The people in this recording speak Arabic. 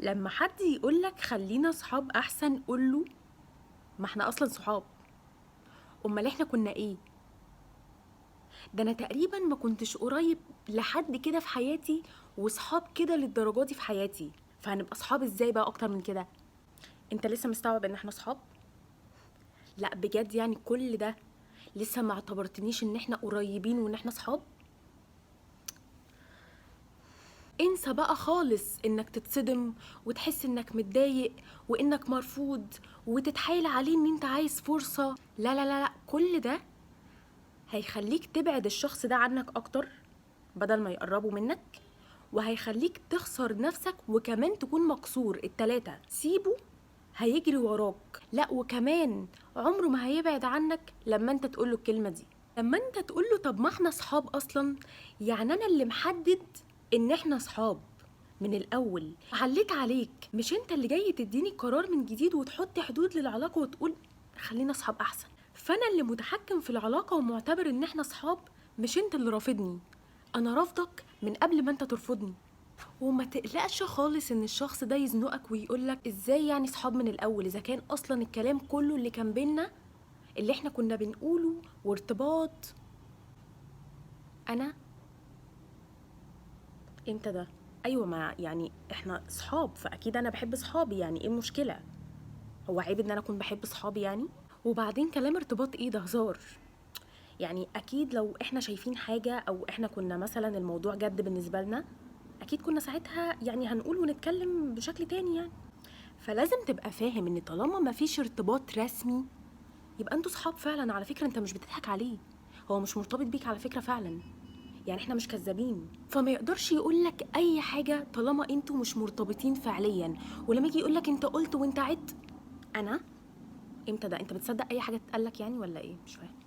لما حد يقولك خلينا صحاب احسن قوله ما احنا اصلا صحاب. امال احنا كنا ايه؟ ده انا تقريبا ما كنتش قريب لحد كده في حياتي وصحاب كده للدرجه دي في حياتي، فهنبقى صحاب ازاي بقى اكتر من كده؟ انت لسه مستوعب ان احنا صحاب؟ لا بجد يعني كل ده لسه ما اعتبرتنيش ان احنا قريبين وان احنا صحاب؟ انسى بقى خالص انك تتصدم وتحس انك متضايق وانك مرفوض وتتحايل عليه ان انت عايز فرصة. لا لا لا لا، كل ده هيخليك تبعد الشخص ده عنك اكتر بدل ما يقربوا منك، وهيخليك تخسر نفسك وكمان تكون مكسور. التلاتة سيبه هيجري وراك، لا وكمان عمره ما هيبعد عنك لما انت تقوله الكلمة دي. لما انت تقوله طب ما احنا صحاب اصلا، يعني انا اللي محدد ان احنا صحاب من الاول، عليت عليك، مش انت اللي جاي تديني قرار من جديد وتحط حدود للعلاقة وتقول خلينا صحاب احسن. فانا اللي متحكم في العلاقة ومعتبر ان احنا صحاب، مش انت اللي رافضني. انا رافضك من قبل ما انت ترفضني. وما تقلقش خالص ان الشخص ده يزنقك ويقولك ازاي يعني صحاب من الاول اذا كان اصلا الكلام كله اللي كان بينا اللي احنا كنا بنقوله وارتباط. انا انت ده ايوه، ما يعني احنا صحاب فاكيد انا بحب صحابي، يعني ايه المشكله؟ هو عيب ان انا اكون بحب صحابي يعني؟ وبعدين كلام ارتباط ايه؟ ده هزار. يعني اكيد لو احنا شايفين حاجه او احنا كنا مثلا الموضوع جد بالنسبه لنا، اكيد كنا ساعتها يعني هنقول ونتكلم بشكل تاني يعني. فلازم تبقى فاهم ان طالما مفيش ارتباط رسمي يبقى انتوا صحاب فعلا. على فكره انت مش بتضحك عليه، هو مش مرتبط بيك على فكره فعلا، يعني احنا مش كذابين. فما يقدرش يقولك اي حاجه طالما انتوا مش مرتبطين فعليا. ولما يجي يقولك انت قلت وانت عدت، انا امتى؟ ده انت بتصدق اي حاجه تتقالك يعني ولا ايه؟ مش فاهم.